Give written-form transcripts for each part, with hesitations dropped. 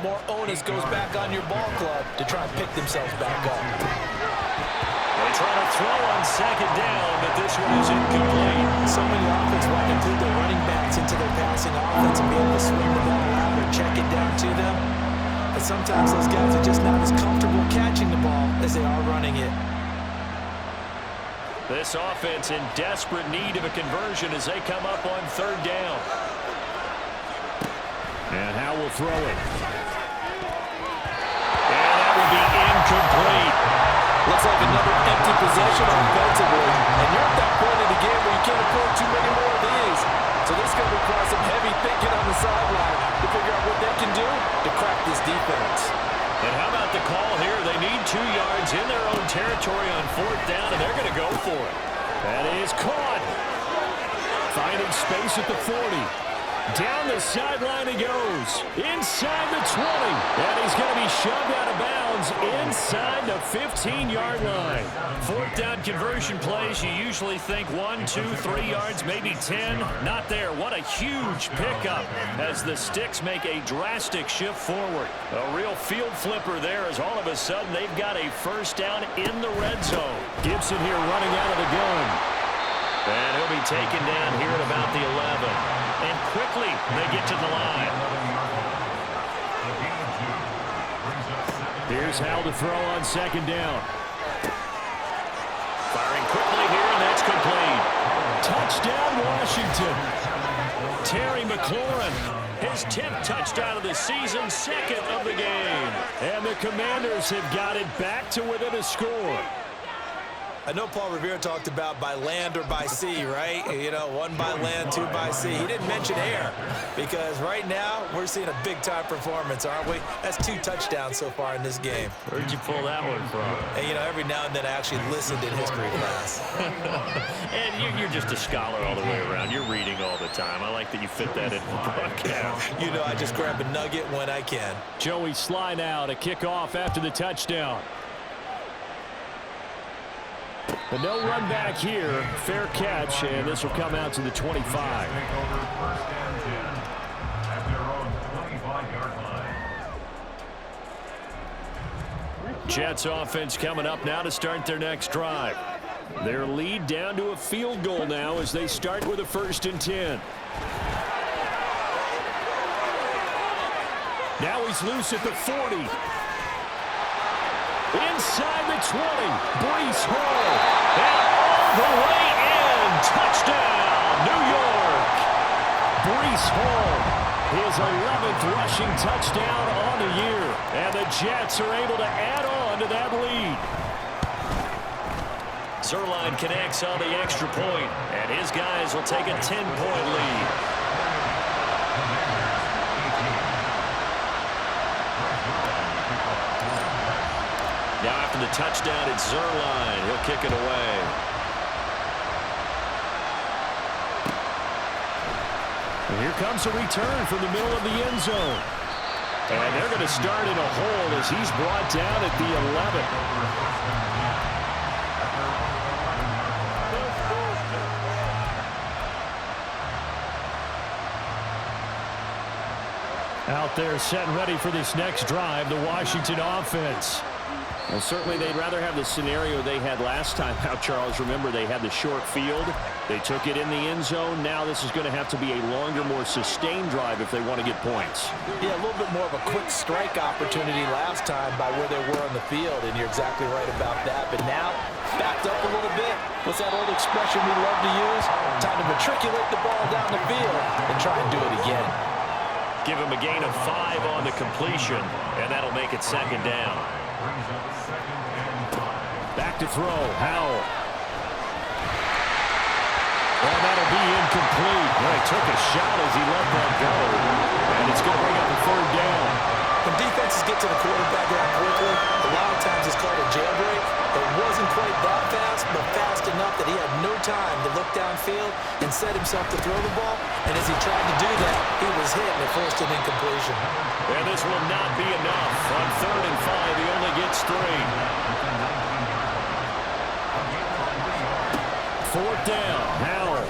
more onus goes back on your ball club to try and pick themselves back up. They try to throw on second down, but this one is incomplete. So many offenses want to include their running backs into their passing offense and be able to swing the ball out or check it down to them. But sometimes those guys are just not as comfortable catching the ball as they are running it. This offense in desperate need of a conversion as they come up on third down. And Howe will throw it. And that will be incomplete. Looks like another empty possession offensively. And you're at that point in the game where you can't afford too many more of these. So this is going to require some heavy thinking on the sideline to figure out what they can do to crack this defense. And how about the call here? They need 2 yards in their own territory on fourth down, and they're going to go for it. That is caught. Finding space at the 40. Down the sideline he goes. Inside the 20. And he's going to be shoved out of bounds inside the 15-yard line. Fourth down conversion plays, you usually think 1, 2, 3 yards, maybe 10. Not there. What a huge pickup as the Sticks make a drastic shift forward. A real field flipper there as all of a sudden they've got a first down in the red zone. Gibson here running out of the gun. And he'll be taken down here at about the 11. And quickly, they get to the line. Here's Hal to throw on second down. Firing quickly here, and that's complete. Touchdown, Washington. Terry McLaurin, his 10th touchdown of the season, 2nd of the game. And the Commanders have got it back to within a score. I know Paul Revere talked about by land or by sea, right? You know, 1 by land, 2 by sea. He didn't mention air because right now we're seeing a big-time performance, aren't we? That's 2 touchdowns so far in this game. Where'd you pull that one from? And, you know, every now and then I actually listened in history class. And you're just a scholar all the way around. You're reading all the time. I like that you fit that in the broadcast. You know, I just grab a nugget when I can. Joey Sly now to kick off after the touchdown. But no run back here. Fair catch, and this will come out to the 25. Jets offense coming up now to start their next drive. Their lead down to a field goal now as they start with a 1st and 10. Now he's loose at the 40. Inside the 20, Breece Hall, and all the way in, touchdown, New York. Breece Hall, his 11th rushing touchdown on the year, and the Jets are able to add on to that lead. Zerline connects on the extra point, and his guys will take a 10-point lead. Now after the touchdown, it's Zerline. He'll kick it away. And here comes a return from the middle of the end zone. And they're going to start in a hole as he's brought down at the 11. Out there set and ready for this next drive, the Washington offense. Well, certainly they'd rather have the scenario they had last time out, Charles. Remember, they had the short field. They took it in the end zone. Now this is going to have to be a longer, more sustained drive if they want to get points. Yeah, a little bit more of a quick strike opportunity last time by where they were on the field, and you're exactly right about that. But now, backed up a little bit. What's that old expression we love to use? Time to matriculate the ball down the field and try and do it again. Give him a gain of 5 on the completion, and that'll make it 2nd down. Back to throw, Howell. And that'll be incomplete. Well, he took a shot as he let that go. And it's going to bring up a 3rd down. When defenses get to the quarterback that quickly, a lot of times it's called a jailbreak. It wasn't quite that fast, but fast enough that he had no time to look downfield and set himself to throw the ball. And as he tried to do that, he was hit and forced an incompletion. And this will not be enough. On 3rd and 5, he only gets 3. 4th down, Howell.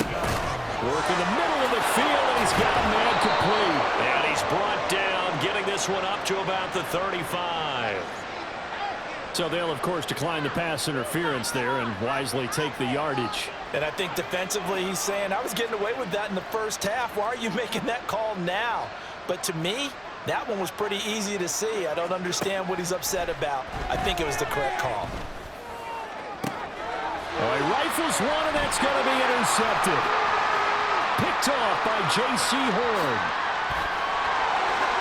Work in the middle of the field, and he's got a man complete. And he's brought down, getting this this one up to about the 35. So they'll, of course, decline the pass interference there and wisely take the yardage. And I think defensively he's saying, I was getting away with that in the first half. Why are you making that call now? But to me, that one was pretty easy to see. I don't understand what he's upset about. I think it was the correct call. Oh, he rifles one, and that's going to be intercepted. Picked off by J.C. Horn.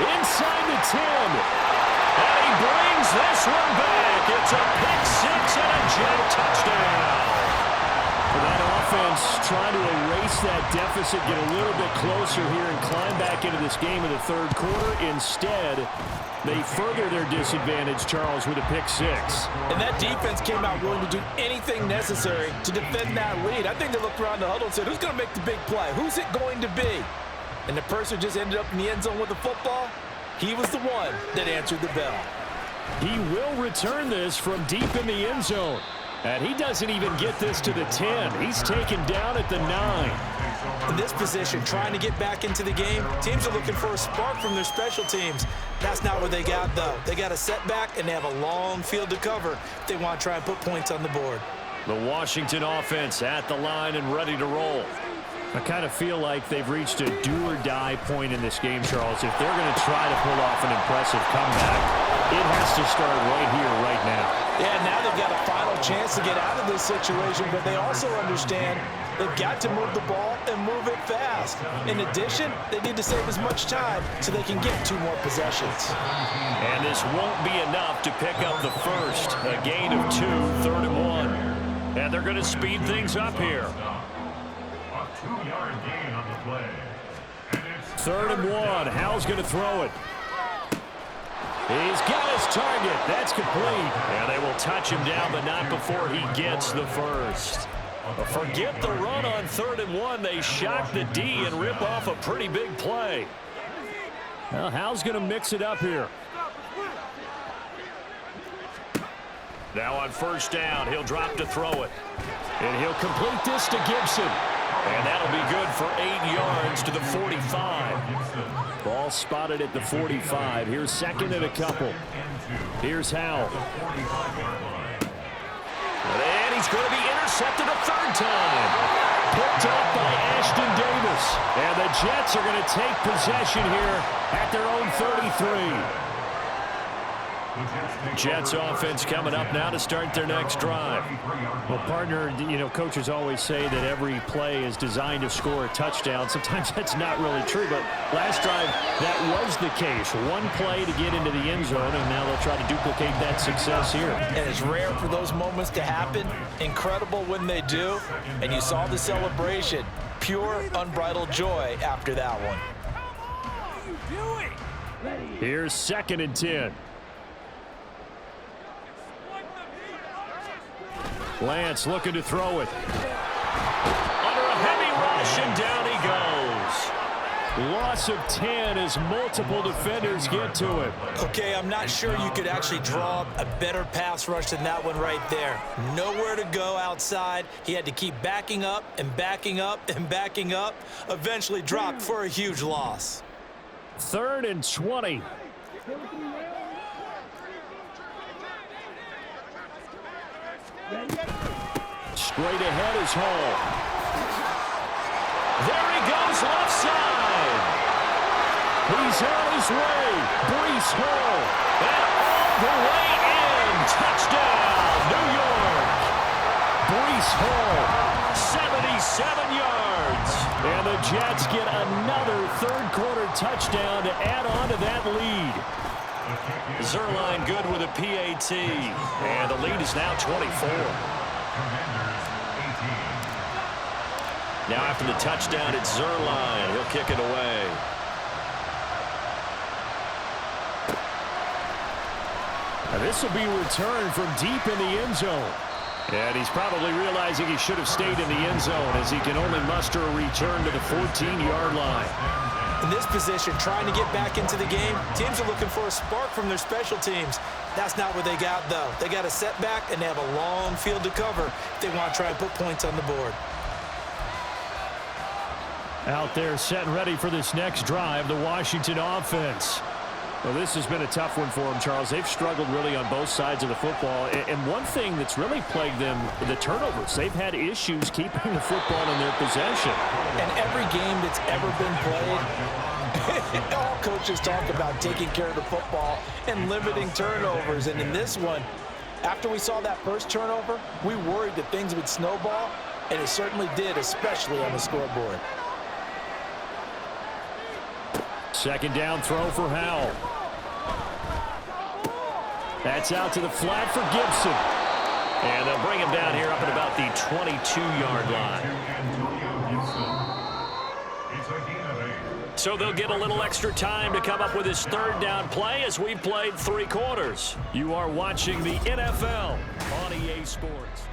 Inside the 10. And he brings this one back. It's a pick six and a Jet touchdown. For that offense, trying to erase that deficit, get a little bit closer here and climb back into this game in the third quarter. Instead, they further their disadvantage, Charles, with a pick six. And that defense came out willing to do anything necessary to defend that lead. I think they looked around the huddle and said, who's going to make the big play? Who's it going to be? And the person who just ended up in the end zone with the football, he was the one that answered the bell. He will return this from deep in the end zone. And he doesn't even get this to the 10. He's taken down at the 9. In this position, trying to get back into the game, teams are looking for a spark from their special teams. That's not what they got, though. They got a setback, and they have a long field to cover if they want to try and put points on the board. The Washington offense at the line and ready to roll. I kind of feel like they've reached a do-or-die point in this game, Charles. If they're going to try to pull off an impressive comeback, it has to start right here, right now. Yeah, now they've got a final chance to get out of this situation, but they also understand they've got to move the ball and move it fast. In addition, they need to save as much time so they can get 2 more possessions. And this won't be enough to pick up the first. A gain of 2, 3rd and 1. And they're going to speed things up here. 2-yard gain on the play. 3rd and 1. Howell's going to throw it. He's got his target. That's complete. And they will touch him down, but not before he gets the first. Forget the run on 3rd and 1. They shock the D and rip off a pretty big play. Well, Howell's going to mix it up here. Now on 1st down, he'll drop to throw it. And he'll complete this to Gibson. And that'll be good for 8 yards to the 45. Ball spotted at the 45. Here's 2nd and a couple. Here's Howell. And he's going to be intercepted a 3rd time. Picked up by Ashton Davis. And the Jets are going to take possession here at their own 33. Jets offense coming up now to start their next drive. Well, partner, you know, coaches always say that every play is designed to score a touchdown. Sometimes that's not really true, but last drive, that was the case. One play to get into the end zone, and now they'll try to duplicate that success here. And it's rare for those moments to happen. Incredible when they do. And you saw the celebration. Pure, unbridled joy after that one. Here's 2nd and 10. Lance looking to throw it. Under a heavy rush, and down he goes. Loss of 10 as multiple defenders get to him. Okay, I'm not sure you could actually draw a better pass rush than that one right there. Nowhere to go outside. He had to keep backing up and backing up and backing up. Eventually dropped for a huge loss. 3rd and 20. Straight ahead is Hall. There he goes left side. He's on his way. Breece Hall. And all the way in. Touchdown, New York. Breece Hall. 77 yards. And the Jets get another 3rd quarter touchdown to add on to that lead. Zerline good with a PAT. And the lead is now 24. Now after the touchdown, it's Zerline. He'll kick it away. And this will be returned from deep in the end zone. And he's probably realizing he should have stayed in the end zone as he can only muster a return to the 14-yard line. In this position, trying to get back into the game, teams are looking for a spark from their special teams. That's not what they got, though. They got a setback, and they have a long field to cover if they want to try and put points on the board. Out there set and ready for this next drive, the Washington offense. Well, this has been a tough one for them, Charles. They've struggled really on both sides of the football. And one thing that's really plagued them, the turnovers. They've had issues keeping the football in their possession. And every game that's ever been played, all coaches talk about taking care of the football and limiting turnovers. And in this one, after we saw that first turnover, we worried that things would snowball, and it certainly did, especially on the scoreboard. Second down throw for Howell. That's out to the flat for Gibson. And they'll bring him down here up at about the 22-yard line. So they'll get a little extra time to come up with his third down play as we've played 3 quarters. You are watching the NFL on EA Sports.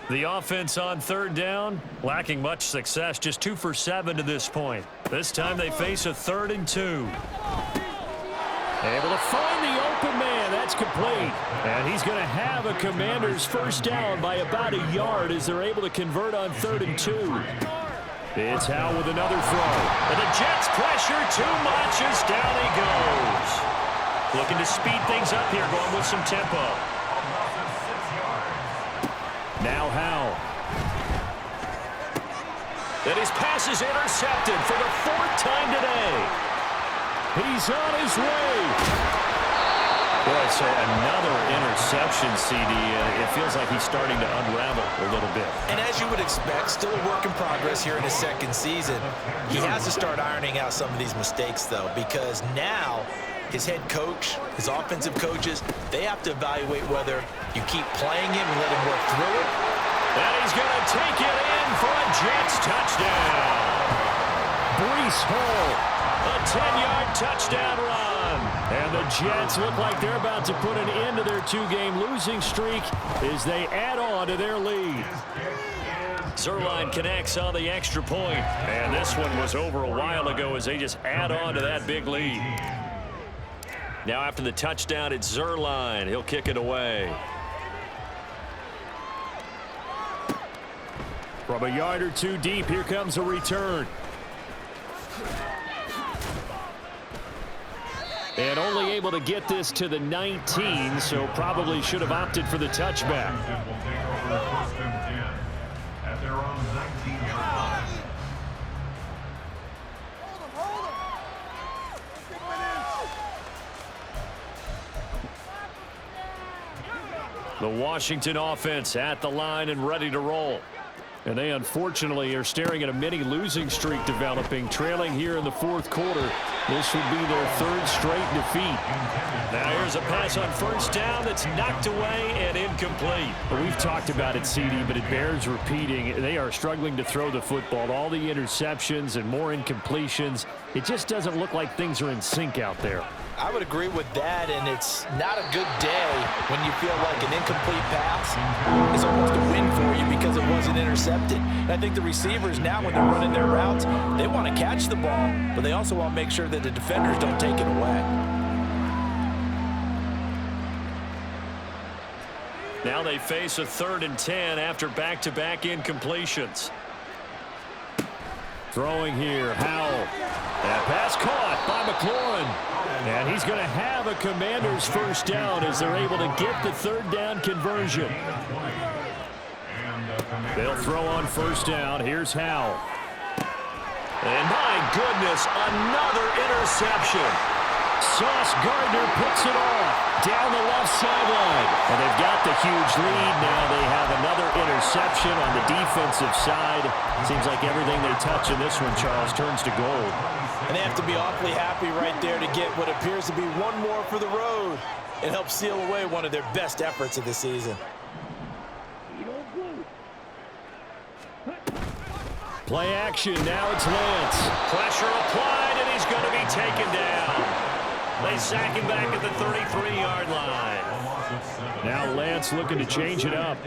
The offense on third down, lacking much success, just 2 for 7 to this point. This time they face a 3rd and 2. Able to find the open man. That's complete. And he's going to have a Commander's first down by about a yard as they're able to convert on 3rd and 2. It's Howell with another throw. And the Jets pressure too much as down he goes. Looking to speed things up here, going with some tempo. Now Howell. And his pass is intercepted for the 4th time today. He's on his way. Boy, so another interception, CD. It feels like he's starting to unravel a little bit. And as you would expect, still a work in progress here in his 2nd season. He has to start ironing out some of these mistakes, though, because now his head coach, his offensive coaches, they have to evaluate whether you keep playing him and let him work through it. And he's going to take it in for a Jets touchdown. Breece Hall. A 10-yard touchdown run. And the Jets look like they're about to put an end to their 2-game losing streak as they add on to their lead. Zuerlein connects on the extra point. And this one was over a while ago as they just add on to that big lead. Now after the touchdown, it's Zuerlein. He'll kick it away. From a yard or 2 deep, here comes a return. And only able to get this to the 19, so probably should have opted for the touchback. The Washington offense at the line and ready to roll. And they unfortunately are staring at a mini losing streak developing, trailing here in the 4th quarter. This would be their 3rd straight defeat. Now here's a pass on first down that's knocked away and incomplete. Well, we've talked about it, CD, but it bears repeating. They are struggling to throw the football. All the interceptions and more incompletions. It just doesn't look like things are in sync out there. I would agree with that, and it's not a good day when you feel like an incomplete pass is almost a win for you because it wasn't intercepted. And I think the receivers now, when they're running their routes, they want to catch the ball, but they also want to make sure that the defenders don't take it away. Now they face a 3rd and 10 after back-to-back incompletions. Throwing here, Howell. That pass caught by McLaurin. And he's going to have a Commander's first down as they're able to get the 3rd down conversion. They'll throw on first down. Here's Howell. And my goodness, another interception. Sauce Gardner picks it off down the left sideline. And they've got the huge lead. Now they have another interception on the defensive side. Seems like everything they touch in this one, Charles, turns to gold. And they have to be awfully happy right there to get what appears to be one more for the road and help seal away one of their best efforts of the season. Play action. Now it's Lance. Pressure applied, and he's going to be taken down. They sack him back at the 33-yard line. Now Lance looking to change it up.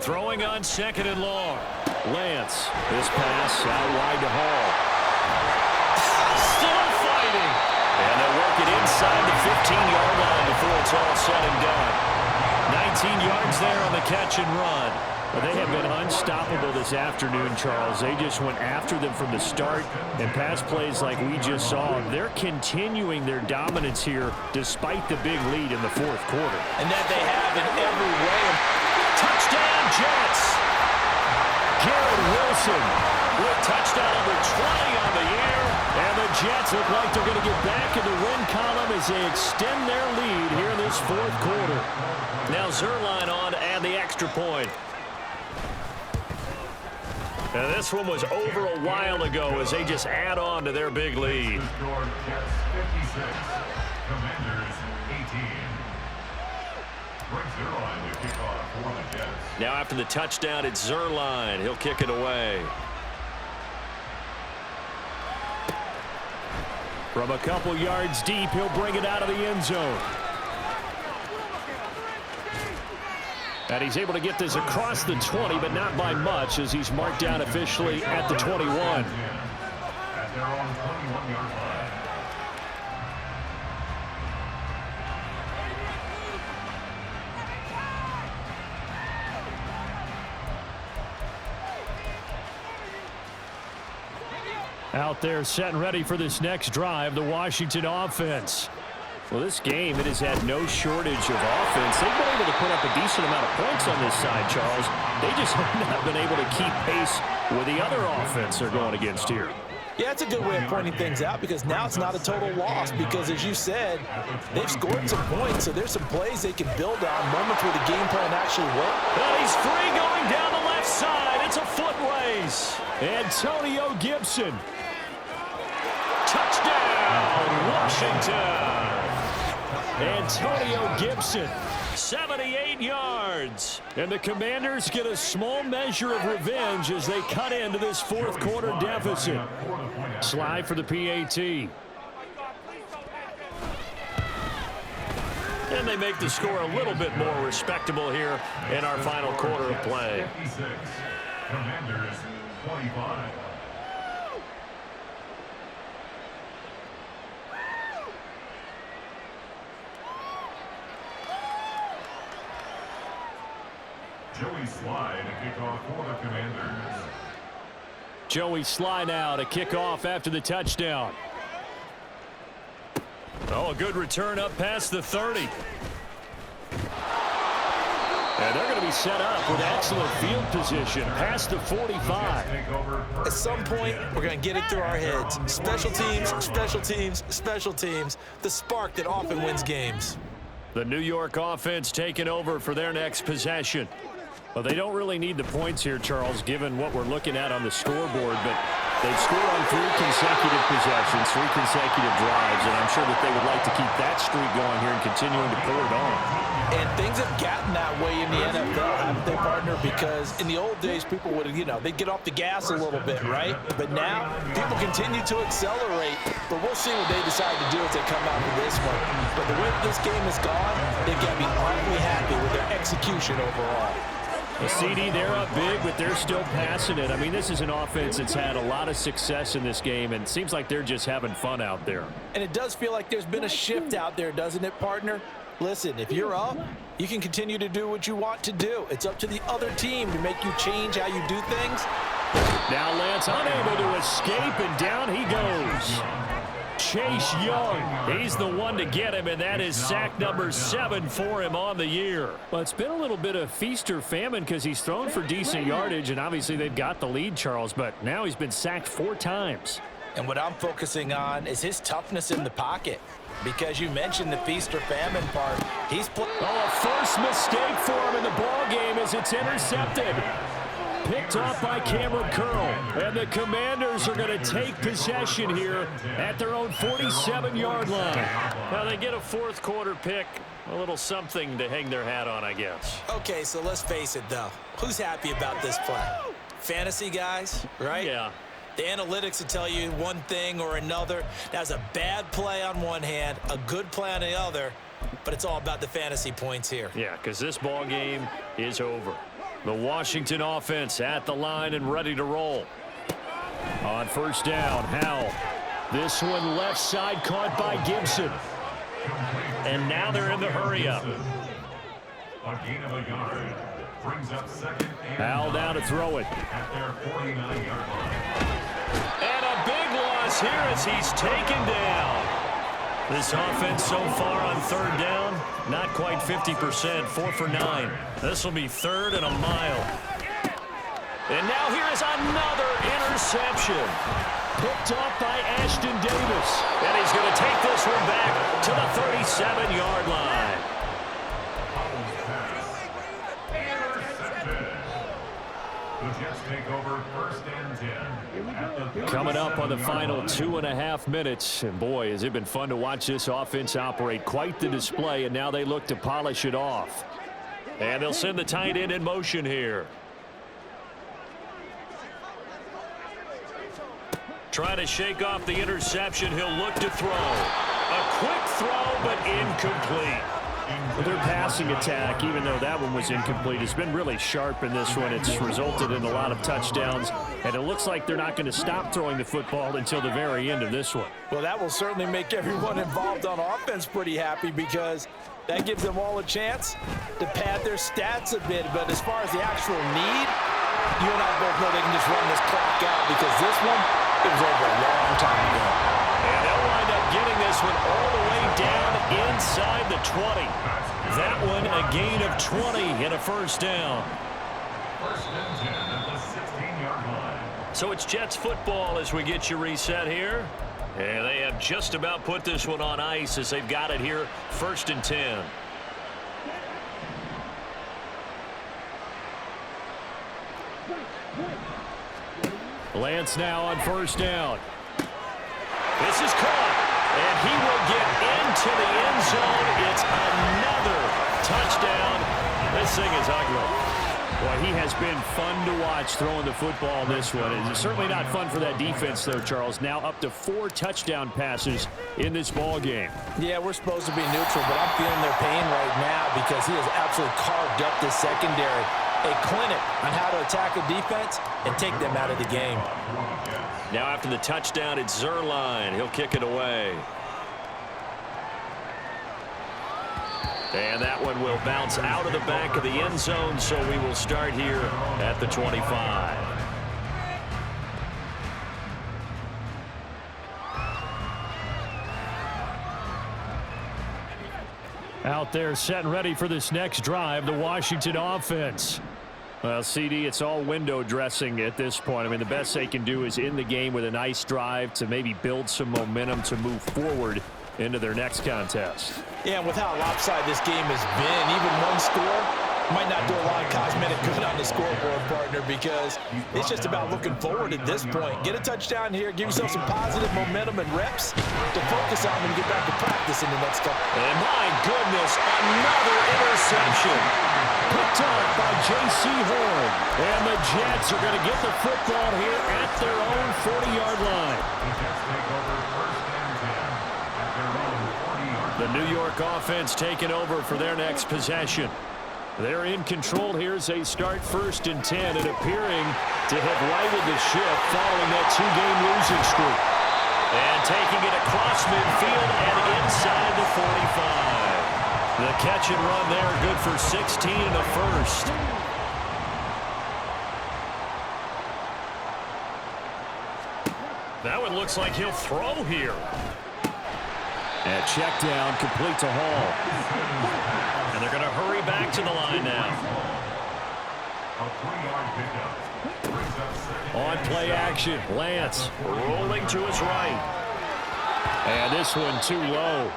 Throwing on 2nd and long. Lance. This pass out wide to Hall. it's all said and done. 19 yards there on the catch and run. Well, they have been unstoppable this afternoon, Charles. They just went after them from the start, and pass plays like we just saw. They're continuing their dominance here despite the big lead in the fourth quarter. And that they have in every way. Touchdown, Jets. Garrett Wilson with touchdown number 20 on the year. And the Jets look like they're going to get back in the win column as they extend their lead here in this fourth quarter. Now Zuerlein on to add the extra point. And this one was over a while ago as they just add on to their big lead. Now after the touchdown, it's Zuerlein. He'll kick it away. From a couple yards deep, he'll bring it out of the end zone. And he's able to get this across the 20, but not by much, as he's marked down officially at the 21. At their own 21-yard line. Out there set and ready for this next drive, the Washington offense. Well, this game, it has had no shortage of offense. They've been able to put up a decent amount of points on this side, Charles. They just have not been able to keep pace with the other offense they're going against here. Yeah, it's a good way of pointing things out because now it's not a total loss because, as you said, they've scored some points, so there's some plays they can build on, moments where the game plan actually worked. And he's free going down the left side. It's a foot race. Antonio Gibson. Touchdown, Washington. Antonio Gibson. 78 yards. And the Commanders get a small measure of revenge as they cut into this fourth quarter deficit. Slide for the PAT. And they make the score a little bit more respectable here in our final quarter of play. Commanders 25. Joey Slye to kick off for the Commanders. Joey Slye now to kick off after the touchdown. Oh, a good return up past the 30. And they're going to be set up with excellent field position past the 45. At some point, we're going to get it through our heads. Special teams, special teams, special teams. The spark that often wins games. The New York offense taking over for their next possession. Well, they don't really need the points here, Charles, given what we're looking at on the scoreboard, but they've scored on 3 consecutive possessions, 3 consecutive drives, and I'm sure that they would like to keep that streak going here and continuing to pour it on. And things have gotten that way in the NFL, haven't they, partner? Because in the old days, people would, they'd get off the gas a little bit, right? But now, people continue to accelerate, but we'll see what they decide to do as they come out with this one. But the way that this game has gone, they've got to be awfully happy with their execution overall. The CD, they're up big, but they're still passing it. I mean, this is an offense that's had a lot of success in this game, and it seems like they're just having fun out there. And it does feel like there's been a shift out there, doesn't it, partner? Listen, if you're up, you can continue to do what you want to do. It's up to the other team to make you change how you do things. Now Lance unable to escape, and down he goes. Chase Young, he's the one to get him, and that is sack number 7 for him on the year. Well, it's been a little bit of feast or famine because he's thrown for decent yardage, and obviously they've got the lead, Charles, but now he's been sacked 4 times. And what I'm focusing on is his toughness in the pocket. Because you mentioned the feast or famine part. He's a first mistake for him in the ball game as it's intercepted. Picked off by Cameron Curl. And the Commanders are going to take possession here at their own 47-yard line. Now they get a fourth quarter pick. A little something to hang their hat on, I guess. Okay, so let's face it, though. Who's happy about this play? Fantasy guys, right? Yeah. The analytics will tell you one thing or another. That's a bad play on one hand, a good play on the other, but it's all about the fantasy points here. Yeah, because this ball game is over. The Washington offense at the line and ready to roll. On first down, Howell. This one left side caught by Gibson. And now they're in the hurry-up. A gain of a yard. Brings up second and Al down to throw it. at their 49-yard line. And a big loss here as he's taken down. This offense so far on third down, not quite 50%, 4 for 9. This will be third and a mile. And now here is another interception. Picked off by Ashton Davis. And he's going to take this one back to the 37-yard line. The Jets take over first and 10. At the Coming up on the 37-yard final line. 2.5 minutes. And boy, has it been fun to watch this offense operate. Quite the display, and now they look to polish it off. And they'll send the tight end in motion here. Trying to shake off the interception. He'll look to throw. A quick throw, but incomplete. Their passing attack, even though that one was incomplete, has been really sharp in this one. It's resulted in a lot of touchdowns, and it looks like they're not going to stop throwing the football until the very end of this one. Well, that will certainly make everyone involved on offense pretty happy because that gives them all a chance to pad their stats a bit. But as far as the actual need, you and I both know they can just run this clock out because this one, it was over a long time ago. And they'll wind up getting this one all the way down inside the 20. That one a gain of 20 and a first down. First and 10 at the 16-yard line. So it's Jets football as we get you reset here. And they have just about put this one on ice as they've got it here, first and 10. Lance now on first down. This is caught, and he will get into the end zone. It's another touchdown. This thing is ugly. Boy, he has been fun to watch throwing the football in this one. It's certainly not fun for that defense, though, Charles. Now up to 4 touchdown passes in this ball game. Yeah, we're supposed to be neutral, but I'm feeling their pain right now because he has absolutely carved up this secondary. A clinic on how to attack a defense and take them out of the game. Now after the touchdown, it's Zerline. He'll kick it away. And that one will bounce out of the back of the end zone, so we will start here at the 25. Out there set and ready for this next drive, the Washington offense. Well, CD, it's all window dressing at this point. I mean, the best they can do is in the game with a nice drive to maybe build some momentum to move forward into their next contest. Yeah, and with how lopsided this game has been, even one score might not do a lot of cosmetic good on the scoreboard, partner, because it's just about looking forward at this point. Get a touchdown here, give yourself some positive momentum and reps to focus on when you get back to practice in the next couple. And my goodness, another interception. Picked up by J.C. Horn. And the Jets are going to get the football here at their own 40-yard line. The Jets take over first and 10 at their own 40-yard line. The New York offense taking over for their next possession. They're in control here as they start first and 10 and appearing to have righted the ship following that 2-game losing streak. And taking it across midfield and inside the 45. The catch and run there, good for 16 and a first. That one looks like he'll throw here. And check down, complete to Hall. And they're going to hurry back to the line now. A 3-yard pickup. Brings up second On and play 7. action, Lance. Rolling to his right. And this one too low.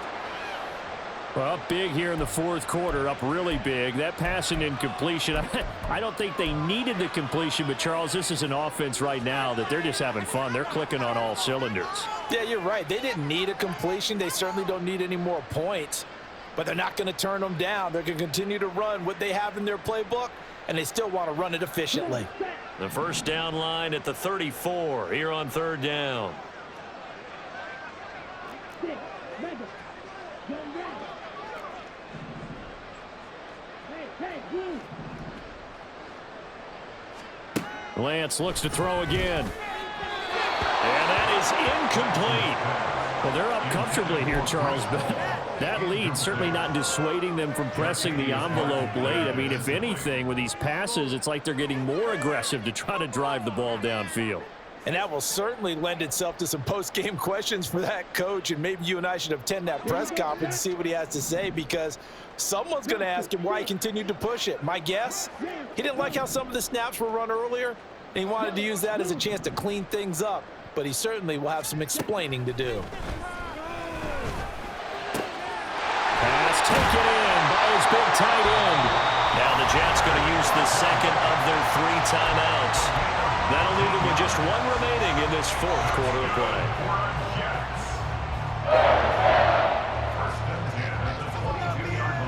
Well, up big here in the fourth quarter, up really big. That passing incompletion, I don't think they needed the completion, but Charles, this is an offense right now that they're just having fun. They're clicking on all cylinders. Yeah, you're right. They didn't need a completion. They certainly don't need any more points, but they're not going to turn them down. They're going to continue to run what they have in their playbook, and they still want to run it efficiently. The first down line at the 34 here on third down. Lance looks to throw again. And that is incomplete. Well, they're up comfortably here, Charles, but that lead certainly not dissuading them from pressing the envelope late. I mean, if anything, with these passes, it's like they're getting more aggressive to try to drive the ball downfield. And that will certainly lend itself to some post-game questions for that coach, and maybe you and I should attend that press conference and see what he has to say, because someone's going to ask him why he continued to push it. My guess, he didn't like how some of the snaps were run earlier, and he wanted to use that as a chance to clean things up, but he certainly will have some explaining to do. Pass taken in by his big tight end. Now the Jets going to use the second of their 3 timeouts. That'll leave them with just 1 remaining in this 4th quarter of play. First and 10 at the 22-yard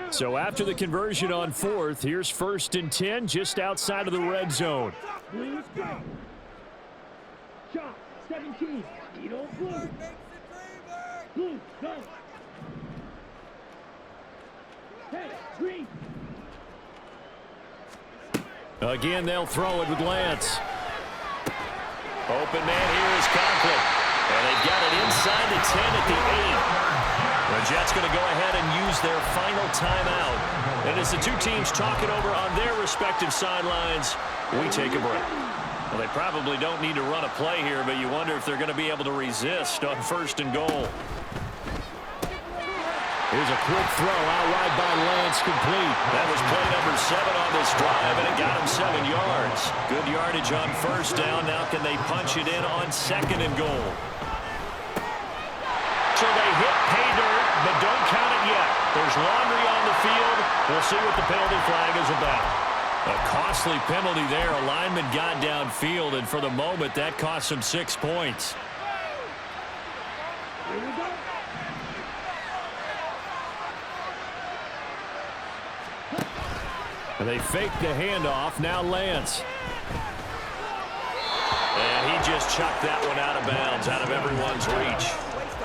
line. So after the conversion on 4th, here's 1st and 10 just outside of the red zone. Shot, 17. Blue. Blue, go. Hey, green. Again, they'll throw it with Lance. Open man here is Conklin. And they've got it inside the 10 at the 8. The Jets going to go ahead and use their final timeout. And as the 2 teams talk it over on their respective sidelines, we take a break. Well, they probably don't need to run a play here, but you wonder if they're going to be able to resist on 1st and goal. Here's a quick throw out wide by Lance, complete. That was play number 7 on this drive, and it got him 7 yards. Good yardage on 1st down. Now can they punch it in on 2nd and goal? So they hit pay dirt, but don't count it yet. There's laundry on the field. We'll see what the penalty flag is about. A costly penalty there. A lineman got downfield, and for the moment, that cost him 6 points. Here we go. They fake the handoff. Now Lance. And he just chucked that one out of bounds, out of everyone's reach.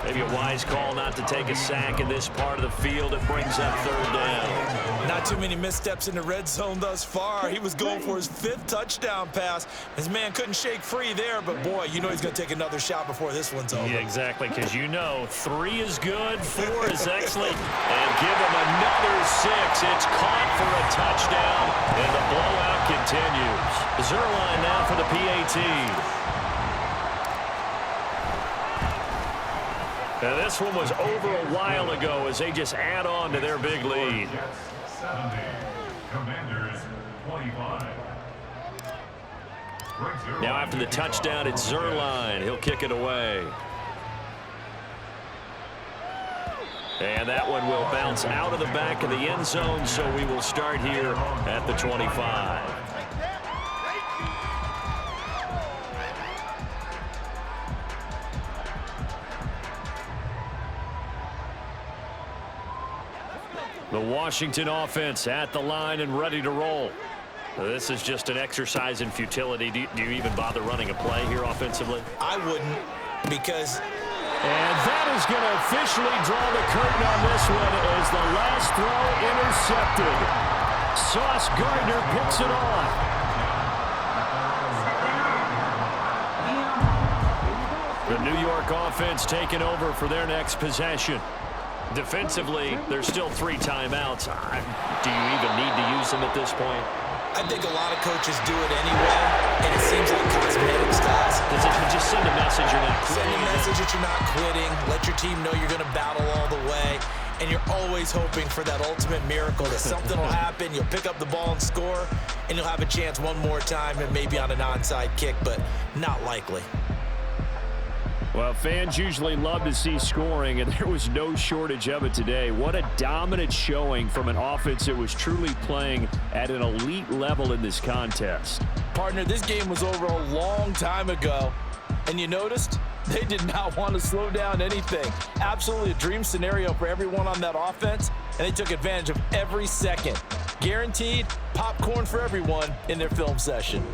Maybe a wise call not to take a sack in this part of the field. It brings up 3rd down. Not too many missteps in the red zone thus far. He was going for his 5th touchdown pass. His man couldn't shake free there, but boy, you know he's going to take another shot before this one's over. Yeah, exactly, because you know 3 is good, 4 is excellent, and give him another 6. It's caught for a touchdown, and the blowout continues. Zerline now for the PAT. Now this one was over a while ago as they just add on to their big lead. Jets 70. Commanders 25. Now after the touchdown, it's Zerline. He'll kick it away. And that one will bounce out of the back of the end zone, so we will start here at the 25. The Washington offense at the line and ready to roll. This is just an exercise in futility. Do you even bother running a play here offensively? I wouldn't, because... And that is going to officially draw the curtain on this one as the last throw intercepted. Sauce Gardner picks it off. The New York offense taking over for their next possession. Defensively, there's still 3 timeouts. Do you even need to use them at this point? I think a lot of coaches do it anyway, and it seems like cosmetics to us. Does it just send a message you're not quitting? Send a message that you're not quitting. Let your team know you're going to battle all the way, and you're always hoping for that ultimate miracle that something will happen, you'll pick up the ball and score, and you'll have a chance one more time and maybe on an onside kick, but not likely. Well, fans usually love to see scoring, and there was no shortage of it today. What a dominant showing from an offense that was truly playing at an elite level in this contest. Partner, this game was over a long time ago, and you noticed they did not want to slow down anything. Absolutely a dream scenario for everyone on that offense, and they took advantage of every second. Guaranteed popcorn for everyone in their film session.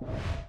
go.